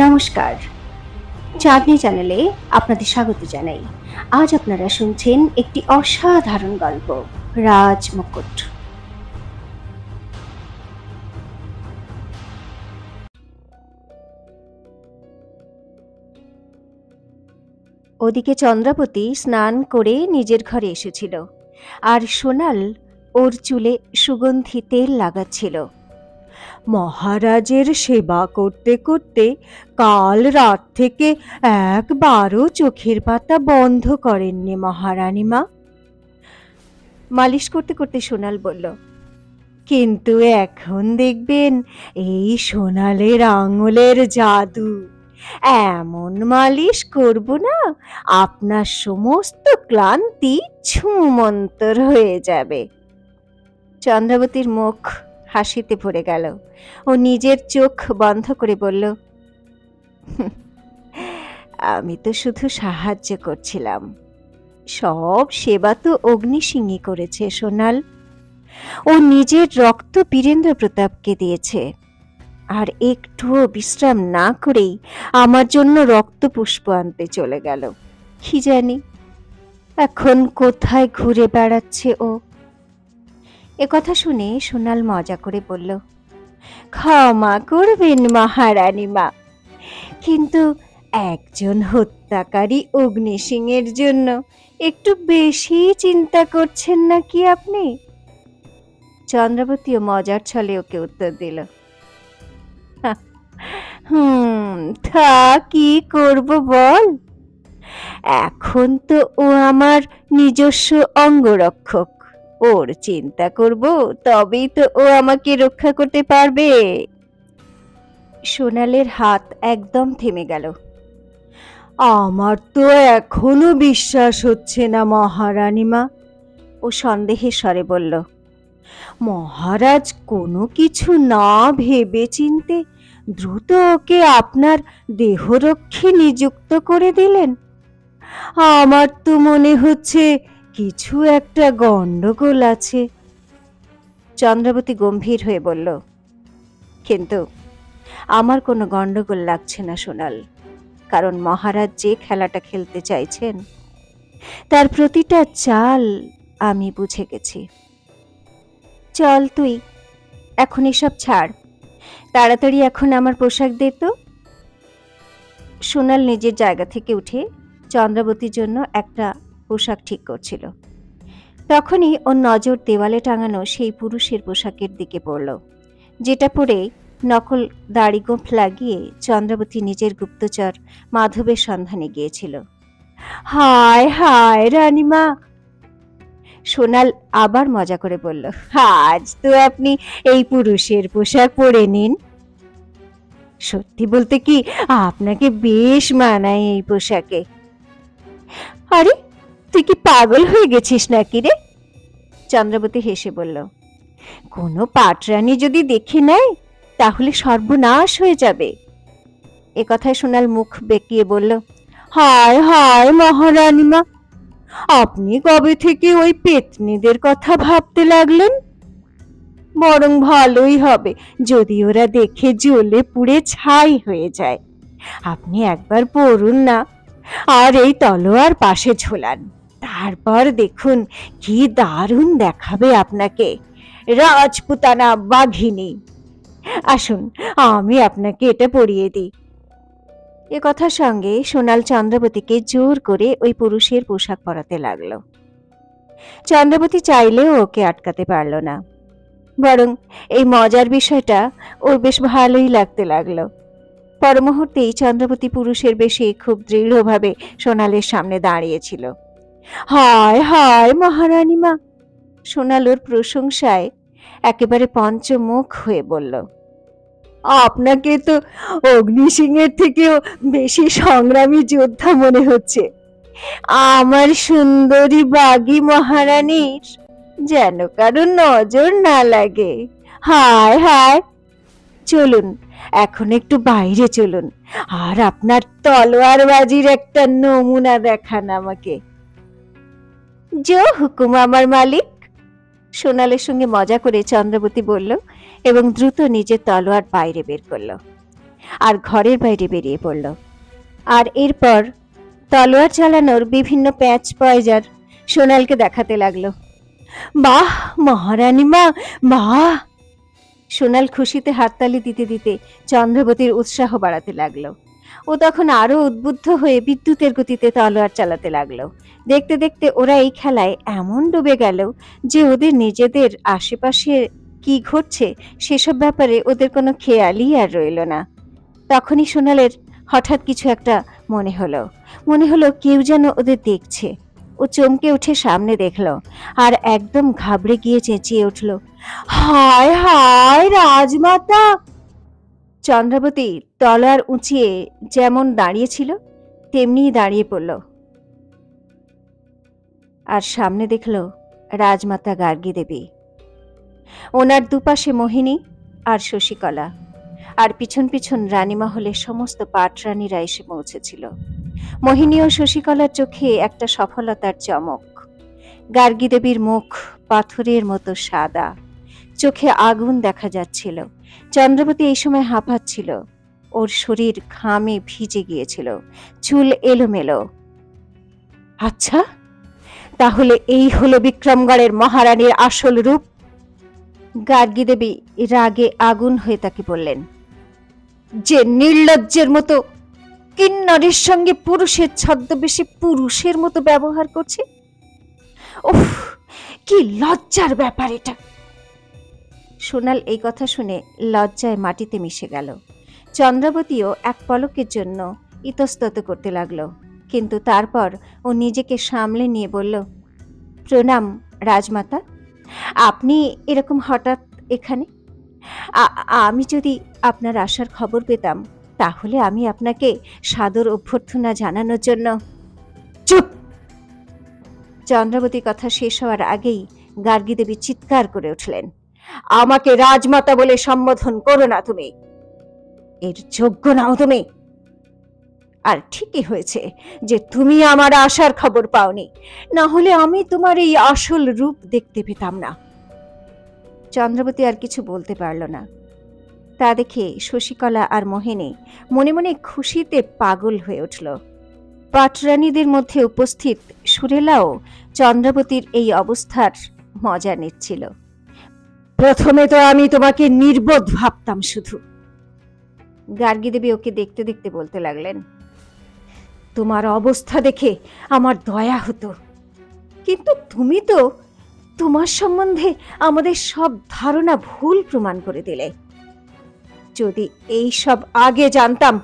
নমস্কার, চাঁদনি চ্যানেলে আপনাদের স্বাগত জানাই। আজ আপনারা শুনছেন একটি অসাধারণ গল্প, রাজমুকুট। ওদিকে চন্দ্রাবতী স্নান করে নিজের ঘরে এসেছিল, আর সোনাল ওর চুলে সুগন্ধি তেল লাগাচ্ছিল। মহারাজের সেবা করতে করতে কাল রাত থেকে একবারও চোখের পাতা বন্ধ করেননি মহারানীমা, মালিশ করতে করতে সোনাল বলল। কিন্তু এখন দেখবেন এই সোনালের আঙুলের জাদু, এমন মালিশ করব না আপনার সমস্ত ক্লান্তি ছুমন্তর হয়ে যাবে। চন্দ্রাবতীর মুখ হাসিতে ভরে গেল। ও নিজের চোখ বন্ধ করে বলল, আমি তো শুধু সাহায্য করছিলাম, সব সেবা তো অগ্নিসিংহী করেছে সোনাল। ও নিজের রক্ত বীরেন্দ্র প্রতাপকে দিয়েছে, আর একটুও বিশ্রাম না করেই আমার জন্য রক্ত পুষ্প আনতে চলে গেল। কি জানি এখন কোথায় ঘুরে বেড়াচ্ছে ও। একথা শুনে সোনাল মজা করে বলল, ক্ষমা করবেন মহারানীমা, কিন্তু একজন হত্যাকারী অগ্নিসিংহের জন্য একটু বেশি চিন্তা করছেন নাকি আপনি? চন্দ্রাবতীও মজার ছলে ওকে উত্তর দিল, তা কি করব বল, এখন তো ও আমার নিজস্ব অঙ্গরক্ষক, ওর চিন্তা করব তবেই তো ও আমাকে রক্ষা করতে পারবে। সোনালের হাত একদম থেমে গেল। আমার তো এখনো বিশ্বাস হচ্ছে না মহারানীমা, ও সন্দেহের স্বরে বলল। মহারাজ কোনো কিছু না ভেবে চিনতে দ্রুত ওকে আপনার দেহরক্ষী নিযুক্ত করে দিলেন। আমার তো মনে হচ্ছে কিছু একটা গন্ডগোল আছে। চন্দ্রাবতী গম্ভীর হয়ে বলল, কিন্তু আমার কোনো গন্ডগোল লাগছে না সোনাল, কারণ মহারাজ যে খেলাটা খেলতে চাইছেন তার প্রতিটা চাল আমি বুঝে গেছি। চল তুই এখন এসব ছাড়, তাড়াতাড়ি এখন আমার পোশাক দে তো। সোনাল নিজের জায়গা থেকে উঠে চন্দ্রাবতীর জন্য একটা পোশাক ঠিক করছিল। তখনই ওর নজর দেওয়ালে টাঙানো সেই পুরুষের পোশাকের দিকে পড়ল, যেটা পরে নকল দাড়ি গোঁফ লাগিয়ে চন্দ্রাবতী নিজের গুপ্তচর মাধবের সন্ধানে গিয়েছিল। হায় হায় রানীমা, সোনাল আবার মজা করে বলল, আজ তো আপনি এই পুরুষের পোশাক পরে নিন। সত্যি বলতে কি আপনাকে বেশ মানায় এই পোশাকে। আরে তুই কি পাগল হয়ে গেছিস নাকি রে? চন্দ্রাবতী হেসে বলল, কোনো পাটরানী যদি দেখে নেয় তাহলে সর্বনাশ হয়ে যাবে। এ কথায় সোনাল মুখ বেঁকিয়ে বলল, হায় হায় মহারানীমা, আপনি কবে থেকে ওই পেতনিদের কথা ভাবতে লাগলেন? বরং ভালোই হবে যদি ওরা দেখে জ্বলে পুড়ে ছাই হয়ে যায়। আপনি একবার পড়ুন না, আর এই তলোয়ার পাশে ঝোলান, তারপর দেখুন কি দারুণ দেখাবে আপনাকে, রাজপুতানা বাঘিনী। আসুন আমি আপনাকে এটা পরিয়ে দিই। এ কথার সঙ্গে সোনাল চন্দ্রাবতীকে জোর করে ওই পুরুষের পোশাক পরাতে লাগলো। চন্দ্রাবতী চাইলেও ওকে আটকাতে পারল না, বরং এই মজার বিষয়টা ওর বেশ ভালোই লাগতে লাগলো। পর মুহূর্তেই চন্দ্রাবতী পুরুষের বেশে খুব দৃঢ়ভাবে সোনালের সামনে দাঁড়িয়েছিল। হায় হায় মহারানীমা, সোনাল ওর প্রশংসায় একেবারে পঞ্চমুখ হয়ে বলল, আপনাকে তো অগ্নিসিংহের থেকেও বেশি সংগ্রামী যোদ্ধা মনে হচ্ছে। আমার সুন্দরী বাগী মহারানীর যেন কারো নজর না লাগে। হায় হায়, চলুন এখন একটু বাইরে চলুন, আর আপনার তলোয়ারবাজির একটা নমুনা দেখান আমাকে। জো হুকুম আমার মালিক, সোনালের সঙ্গে মজা করে চন্দ্রাবতী বলল এবং দ্রুত নিজের তলোয়ার বাইরে বের করল। আর ঘরের বাইরে বেরিয়ে পড়ল। আর এরপর তলোয়ার চালানোর বিভিন্ন প্যাচ পয়জার সোনালকে দেখাতে লাগলো। বাহ মহারানী মা, বাহ! সোনাল খুশিতে হাততালি দিতে দিতে চন্দ্রবতীর উৎসাহ বাড়াতে লাগলো। ও তখন আরো উদ্বুদ্ধ হয়ে বিদ্যুতের গতিতে তলোয়ার চালাতে লাগলো। দেখতে দেখতে ওরা এই খেলায় এমন ডুবে গেল যে ওদের নিজেদের আশেপাশে কি ঘটছে সেসব ব্যাপারে ওদের কোনো খেয়ালই আর রইল না। তখনই সোনালের হঠাৎ কিছু একটা মনে হলো কেউ যেন ওদের দেখছে। ও চমকে উঠে সামনে দেখলো আর একদম ঘাবড়ে গিয়ে চেঁচিয়ে উঠল, হায় হায় রাজমাতা! চন্দ্রাবতী তলোয়ার উঁচিয়ে যেমন দাঁড়িয়েছিল তেমনিই দাঁড়িয়ে পড়ল আর সামনে দেখল রাজমাতা গার্গী দেবী। ওনার দুপাশে মোহিনী আর শশীকলা, আর পিছন পিছন রানীমহলের সমস্ত পাটরানীরা এসে পৌঁছেছিল। মোহিনী ও শশীকলার চোখে একটা সফলতার চমক। গার্গী দেবীর মুখ পাথরের মতো সাদা, চোখে আগুন দেখা যাচ্ছিল। চন্দ্রবতী এই সময় হাঁপাচ্ছিল, ওর শরীর ঘামে ভিজে গিয়েছিল, চুল এলোমেলো। আচ্ছা, তাহলে এই হলো বিক্রমগড়ের মহারানীর আসল রূপ। গার্গী দেবী রাগে আগুন হয়ে তাকে বললেন, যে নির্লজ্জের মতো কিন্নরের সঙ্গে পুরুষের ছদ্মবেশে পুরুষের মতো ব্যবহার করছে। উফ, কি লজ্জার ব্যাপার এটা! সোনাল এই কথা শুনে লজ্জায় মাটিতে মিশে গেল। চন্দ্রাবতীও এক পলকের জন্য ইতস্তত করতে লাগলো, কিন্তু তারপর ও নিজেকে সামলে নিয়ে বলল, প্রণাম রাজমাতা, আপনি এরকম হঠাৎ এখানে? আমি যদি আপনার আসার খবর পেতাম তাহলে আমি আপনাকে সাদর অভ্যর্থনা জানানোর জন্য। চুপ! চন্দ্রাবতী কথা শেষ হওয়ার আগেই গার্গী দেবী চিৎকার করে উঠলেন, আমাকে রাজমাতা বলে সম্বোধন করো না, তুমি এর যোগ্য নাও তুমি। আর ঠিকই হয়েছে যে তুমি আমার আসার খবর পাওনি, না হলে আমি তোমার এই আসল রূপ দেখতে পেতাম না। চন্দ্রাবতী আর কিছু বলতে পারল না। তা দেখে শশীকলা আর মোহিনী মনে মনে খুশিতে পাগল হয়ে উঠল। পাটরানীদের মধ্যে উপস্থিত সুরেলাও চন্দ্রাবতীর এই অবস্থার মজা নিচ্ছিল। প্রথমে তো আমি তোমাকে নির্বোধ ভাবতাম শুধু। গার্গী দেবী ওকে দেখতে দেখতে বলতে লাগলেন, তোমার অবস্থা দেখে আমার দয়া হতো, কিন্তু তুমি তো তোমার সম্বন্ধে আমাদের সব ধারণা ভুল প্রমাণ করে দিলে। যদি এই সব আগে জানতাম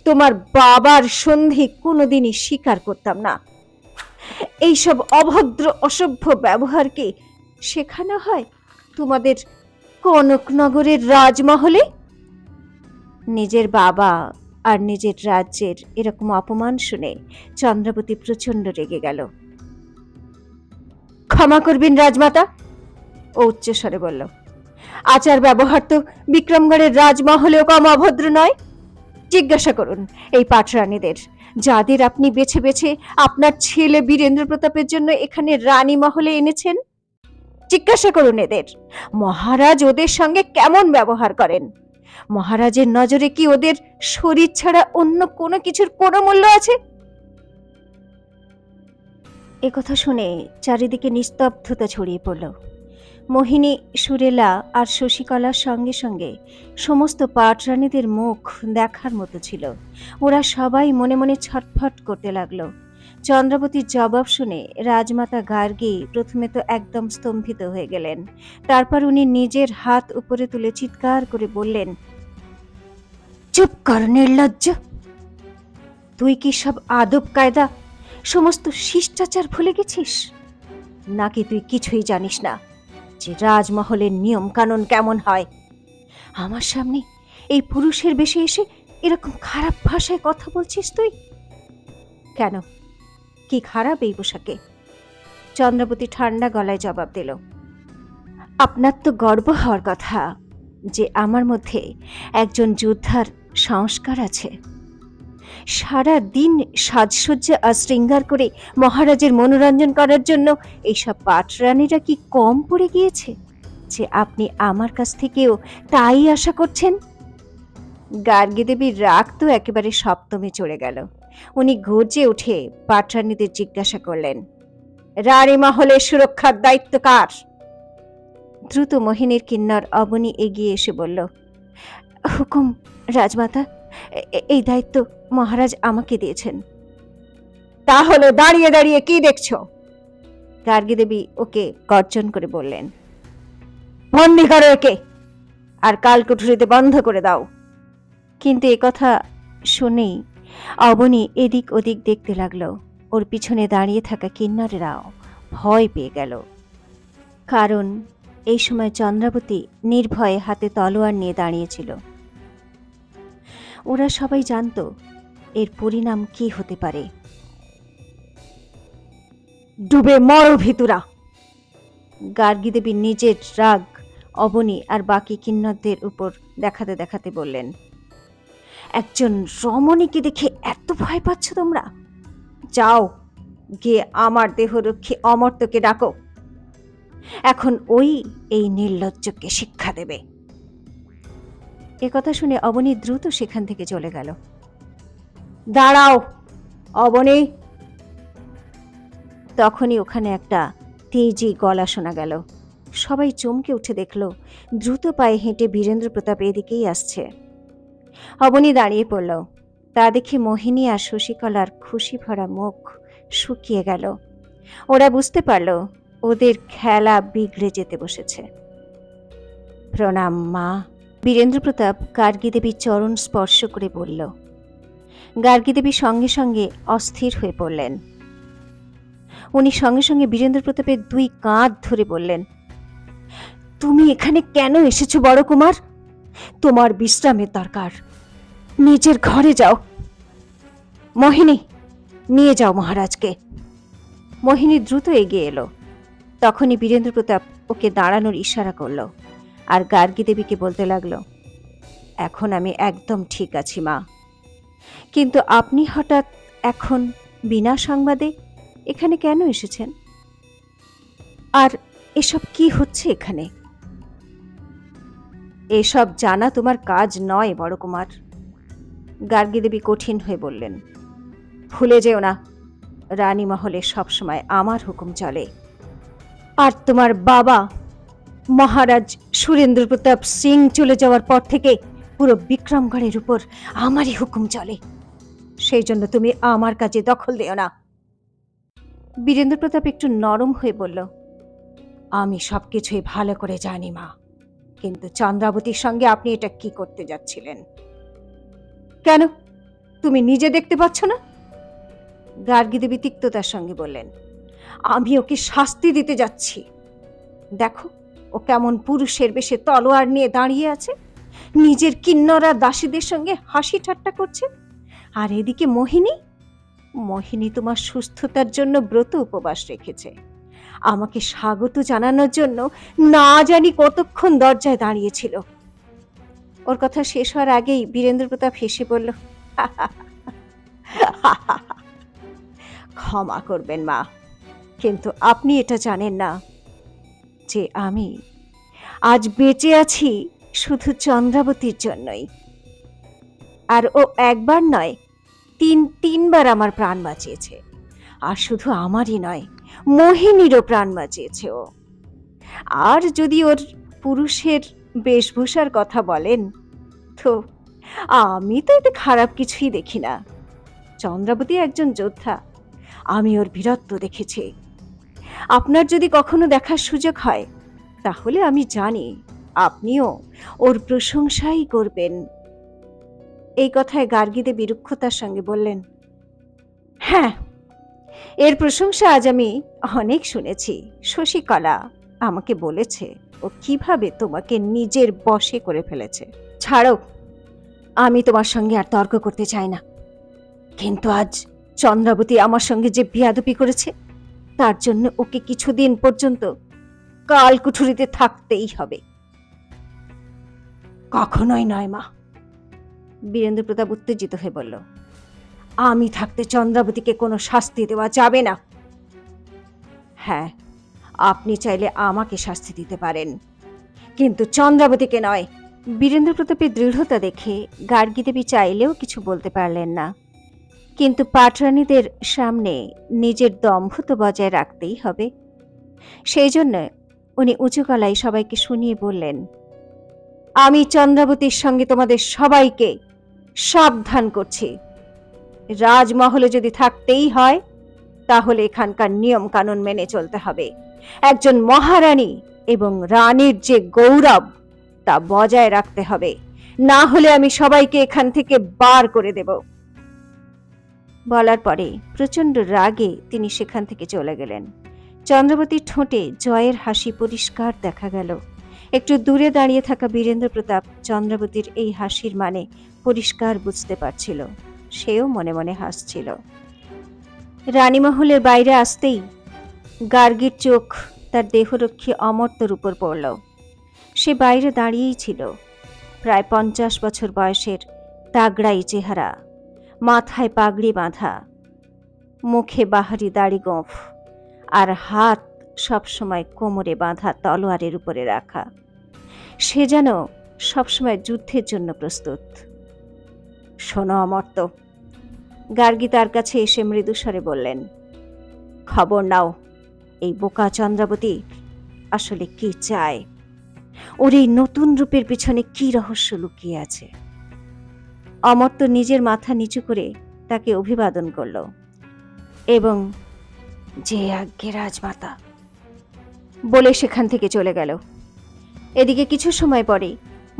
তোমার বাবার সন্ধি কোনোদিনই স্বীকার করতাম না। এইসব অভদ্র অসভ্য ব্যবহারকে শেখানো হয় তোমাদের কনকনগরের রাজমহলে। নিজের বাবা আর নিজের রাজ্যের এরকম অপমান শুনে চন্দ্রাবতী প্রচন্ড রেগে গেল। ক্ষমা করবেন রাজমাতা, ও উচ্চস্বরে বলল, আচার ব্যবহার তো বিক্রমগড়ের রাজমহলেও কম অভদ্র নয়। জিজ্ঞাসা করুন এই পাটরানীদের, যাদের আপনি বেছে বেছে আপনার ছেলে বীরেন্দ্র প্রতাপের জন্য এখানে রানী মহলে এনেছেন। জিজ্ঞাসা করুন এদের, মহারাজ ওদের সঙ্গে কেমন ব্যবহার করেন। মহারাজের নজরে কি ওদের শরীর ছাড়া অন্য কোনো কিছুর কোনো মূল্য আছে? একথা শুনে চারিদিকে নিস্তব্ধতা ছড়িয়ে পড়ল। মোহিনী, সুরেলা আর শশীকলার সঙ্গে সঙ্গে সমস্ত পাটরানীদের মুখ দেখার মতো ছিল। ওরা সবাই মনে মনে ছটফট করতে লাগলো। চন্দ্রাবতীর জবাব শুনে রাজমাতা গার্গী প্রথমে তো একদম স্তম্ভিত হয়ে গেলেন। তারপর উনি নিজের হাত উপরে তুলে চিৎকার করে বললেন, চুপ কর নির্লজ্জ! তুই কি সব আদব কায়দা, সমস্ত শিষ্টাচার ভুলে গেছিস? নাকি তুই কিছুই জানিস না যে রাজমহলের নিয়ম কানুন কেমন হয়? আমার সামনে এই পুরুষের বেশে এসে এরকম খারাপ ভাষায় কথা বলছিস তুই? কেন, কি খারাপ এই পোশাকে? চন্দ্রাবতী ঠান্ডা গলায় জবাব দিল, আপনার তো গর্ব হওয়ার কথা যে আমার মধ্যে একজন যোদ্ধার সংস্কার আছে। সারা দিন সাজসজ্জা আর শৃঙ্গার করে মহারাজের মনোরঞ্জন করার জন্য এইসব পাটরানীরা কি কম পড়ে গিয়েছে যে আপনি আমার কাছ থেকেও তাই আশা করছেন? গার্গী দেবীর রাগ তো একেবারে সপ্তমে চড়ে গেল। উনি গর্জে উঠে পাটরানীদের জিজ্ঞাসা করলেন, রানী মহলের সুরক্ষার দায়িত্ব কার? দ্রুত মোহিনীর কিন্নর অবনী এগিয়ে এসে বলল, হুকুম রাজমাতা, এই দায়িত্ব মহারাজ আমাকে দিয়েছেন। তাহলে দাঁড়িয়ে দাঁড়িয়ে কি দেখছো? গার্গী দেবী ওকে গর্জন করে বললেন, বন্দি করো একে, আর কালকুঠুরিতে বন্ধ করে দাও। কিন্তু এ কথা শুনেই অবনী এদিক ওদিক দেখতে লাগলো। ওর পিছনে দাঁড়িয়ে থাকা কিন্নরেরাও ভয় পেয়ে গেল, কারণ এই সময় চন্দ্রাবতী নির্ভয়ে হাতে তলোয়ার নিয়ে দাঁড়িয়েছিল। ওরা সবাই জানতো এর পরিণাম কি হতে পারে। ডুবে মরো ভিতুরা! গার্গী দেবী নিজের রাগ অবনী আর বাকি কিন্নরদের উপর দেখাতে দেখাতে বললেন, একজন রমণীকে দেখে এত ভয় পাচ্ছ তোমরা? যাও গিয়ে আমার দেহরক্ষী অমর্ত্যকে ডাকো, এখন ওই এই নির্লজ্জকে শিক্ষা দেবে। এ কথা শুনে অবনী দ্রুত সেখান থেকে চলে গেল। দাঁড়াও অবনী! তখনই ওখানে একটা তেজি গলা শোনা গেল। সবাই চমকে উঠে দেখল দ্রুত পায়ে হেঁটে বীরেন্দ্র প্রতাপ এদিকেই আসছে। অবনী দাঁড়িয়ে পড়ল। তা দেখে মোহিনী আর শশীকলার খুশি ভরা মুখ শুকিয়ে গেল। ওরা বুঝতে পারল ওদের খেলা বিগড়ে যেতে বসেছে। প্রণাম মা। বীরেন্দ্র প্রতাপ গার্গী দেবীর চরণ স্পর্শ করে বলল। গার্গী দেবী সঙ্গে সঙ্গে অস্থির হয়ে পড়লেন। উনি সঙ্গে সঙ্গে বীরেন্দ্র প্রতাপের দুই কাঁধ ধরে বললেন, তুমি এখানে কেন এসেছো বড় কুমার? তোমার বিশ্রামের দরকার, নিজের ঘরে যাও। মোহিনী, নিয়ে যাও মহারাজকে। মোহিনী দ্রুত এগিয়ে এলো। তখনই বীরেন্দ্র প্রতাপ ওকে দাঁড়ানোর ইশারা করল আর গার্গী দেবীকে বলতে লাগলো, এখন আমি একদম ঠিক আছি মা, কিন্তু আপনি হঠাৎ এখন বিনা সংবাদে এখানে কেন এসেছেন? আর এসব কি হচ্ছে এখানে? এসব জানা তোমার কাজ নয় বড় কুমার। গার্গী দেবী কঠিন হয়ে বললেন, ভুলে যেও না, রানী মহলে সবসময় আমার হুকুম চলে, আর তোমার বাবা মহারাজ সুরেন্দ্র প্রতাপ সিং চলে যাওয়ার পর থেকে পুরো বিক্রমগড়ের উপর আমারই হুকুম চলে। সেই জন্য তুমি আমার কাজে দখল দিও না। বীরেন্দ্র প্রতাপ একটু নরম হয়ে বলল, আমি সবকিছুই ভালো করে জানি মা, কিন্তু চন্দ্রাবতীর সঙ্গে আপনি এটা কি করতে যাচ্ছিলেন? কেন, তুমি নিজে দেখতে পাচ্ছ না? গার্গী দেবী তিক্ততার সঙ্গে বললেন, আমি ওকে শাস্তি দিতে যাচ্ছি। দেখো ও কেমন পুরুষের বেশে তলোয়ার নিয়ে দাঁড়িয়ে আছে, নিজের কিন্নরা দাসীদের সঙ্গে হাসি ঠাট্টা করছে। আর এদিকে মোহিনী তোমার সুস্থতার জন্য ব্রত উপবাস রেখেছে, আমাকে স্বাগত জানানোর জন্য না জানি কতক্ষণ দরজায় দাঁড়িয়েছিল। ওর কথা শেষ হওয়ার আগেই বীরেন্দ্র প্রতাপ হেসে বলল, ক্ষমা করবেন মা, কিন্তু আপনি এটা জানেন না যে আমি আজ বেঁচে আছি শুধু চন্দ্রাবতীর জন্যই। আর ও একবার নয়, তিনবার আমার প্রাণ বাঁচিয়েছে। আর শুধু আমারই নয়, মোহিনীরও প্রাণ বাঁচিয়েছে ও। আর যদি ওর পুরুষের বেশভূষার কথা বলেন, তো আমি তো এতে খারাপ কিছুই দেখি না। চন্দ্রাবতী একজন যোদ্ধা, আমি ওর বীরত্ব দেখেছি। আপনার যদি কখনো দেখার সুযোগ হয়, তাহলে আমি জানি আপনিও ওর প্রশংসাই করবেন। এই কথায় গার্গী দেবী রুক্ষতার সঙ্গে বললেন, হ্যাঁ, এর প্রশংসা আজ আমি অনেক শুনেছি। শশীকলা আমাকে বলেছে ও কিভাবে তোমাকে নিজের বশে করে ফেলেছে। ছাড়ো, আমি তোমার সঙ্গে আর তর্ক করতে চাই না, কিন্তু আজ চন্দ্রাবতী আমার সঙ্গে যে বেয়াদবি করেছে, তার জন্য ওকে কিছুদিন পর্যন্ত কালকুঠুরিতে থাকতেই হবে। কখনোই নয় মা, বীরেন্দ্র প্রতাপ উত্তেজিত হয়ে বলল, আমি থাকতে চন্দ্রাবতীকে কোনো শাস্তি দেওয়া যাবে না। হ্যাঁ, আপনি চাইলে আমাকে শাস্তি দিতে পারেন, কিন্তু চন্দ্রাবতীকে নয়। বীরেন্দ্র প্রতাপের দৃঢ়তা দেখে গার্গী দেবী চাইলেও কিছু বলতে পারলেন না, কিন্তু পাটরানীদের সামনে নিজের দম্ভ তো বজায় রাখতেই হবে। সেই জন্য উনি উঁচু গলায় সবাইকে শুনিয়ে বললেন, আমি চন্দ্রাবতীর সঙ্গে তোমাদের সবাইকে সাবধান করছি, রাজমহলে যদি থাকতেই হয় তাহলে এখানকার নিয়ম কানুন মেনে চলতে হবে। একজন মহারানী এবং রানীর যে গৌরব তা বজায় রাখতে হবে, না হলে আমি সবাইকে এখান থেকে বার করে দেব। বলার পরে প্রচন্ড রাগে তিনি সেখান থেকে চলে গেলেন। চন্দ্রাবতীর ঠোঁটে জয়ের হাসি পরিষ্কার দেখা গেল। একটু দূরে দাঁড়িয়ে থাকা বীরেন্দ্র প্রতাপ চন্দ্রাবতীর এই হাসির মানে পরিষ্কার বুঝতে পারছিল, সেও মনে মনে হাসছিল। রানীমহলের বাইরে আসতেই গার্গীর চোখ তার দেহরক্ষী অমর্ত্যর উপর পড়ল। সে বাইরে দাঁড়িয়েই ছিল, প্রায় 50 বছর বয়সের তাগড়াই চেহারা, মাথায় পাগড়ি বাঁধা, মুখে বাহারি দাড়ি গোঁফ, আর হাত সবসময় কোমরে বাঁধা তলোয়ারের উপরে রাখা। সে যেন সবসময় যুদ্ধের জন্য প্রস্তুত। শোনো অমর্ত্য, গার্গী তার কাছে এসে মৃদুস্বরে বললেন, খবর নাও এই বোকা চন্দ্রাবতী আসলে কি চায়, ওর এই নতুন রূপের পিছনে কি রহস্য লুকিয়ে আছে। অমর্ত্য নিজের মাথা নিচু করে তাকে অভিবাদন করল এবং যে আজ্ঞে রাজমাতা বলে সেখান থেকে চলে গেল। এদিকে কিছু সময় পরে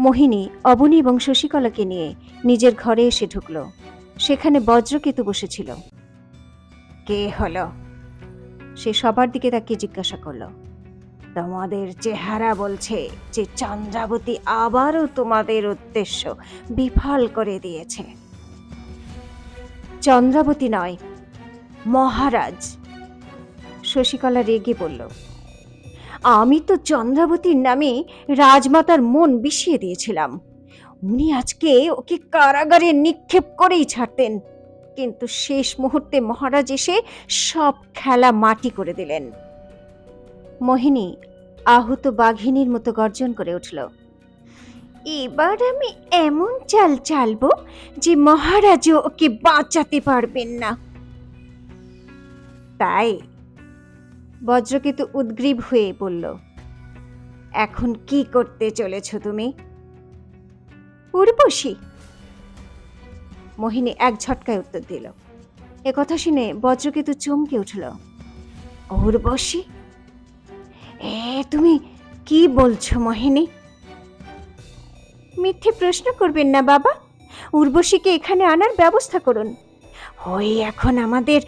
মোহিনী অবনী এবং শশীকলাকে নিয়ে নিজের ঘরে এসে ঢুকল। সেখানে বজ্রকেতু বসেছিল। কে হলো? সে সবার দিকে তাকিয়ে জিজ্ঞাসা করল। তোমাদের চেহারা বলছে যে চন্দ্রাবতী আবারও তোমাদের উদ্দেশ্য বিফল করে দিয়েছে। চন্দ্রাবতী নয়, মহারাজ। শশীকলা রেগে বলল, আমি তো চন্দ্রাবতীর নামে রাজমাতার মন বিষিয়ে দিয়েছিলাম। উনি আজকে ওকে কারাগারে নিক্ষেপ করেই ছাড়তেন, কিন্তু শেষ মুহূর্তে মহারাজ এসে সব খেলা মাটি করে দিলেন। মোহিনী আহত বাঘিনীর মতো গর্জন করে উঠল, এবার আমি এমন চাল চালবো যে মহারাজও ওকে বাঁচাতে পারবেন না। তাই? বজ্রকেতু উদ্গ্রীব হয়ে বলল, এখন কি করতে চলেছ তুমি? উর্বশী। মোহিনী এক ঝটকায় উত্তর দিল। একথা শুনে বজ্রকেতু চমকে উঠল। উর্বশী? তুমি কি বলছো মোহিনী? মিথ্যে প্রশ্ন করবেন না বাবা, উর্বশীকে এখানে আনার ব্যবস্থা করুন। ওই এখন আমাদের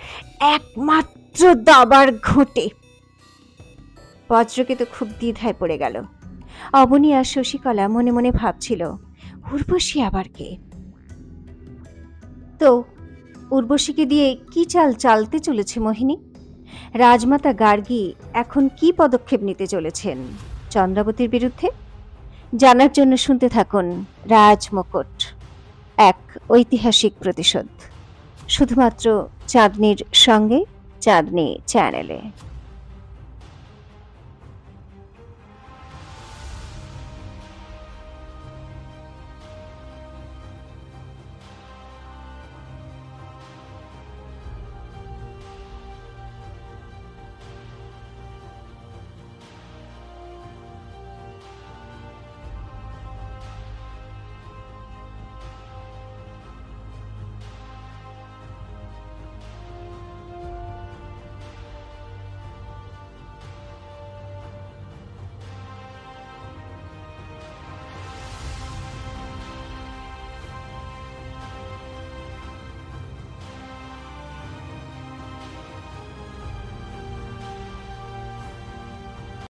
একমাত্র দাবার ঘটে। বজ্রকেতু খুব দ্বিধায় পড়ে গেল। অবনী আর শশীকলা মনে মনে ভাবছিল, উর্বশী আবার কে? তো উর্বশীকে দিয়ে কি চাল চালতে চলেছে মোহিনী? রাজমাতা গার্গী এখন কি পদক্ষেপ নিতে চলেছেন চন্দ্রাবতীর বিরুদ্ধে? জানার জন্য শুনতে থাকুন রাজমুকুট, এক ঐতিহাসিক প্রতিশোধ, শুধুমাত্র চাঁদনীর সঙ্গে চাঁদনী চ্যানেলে।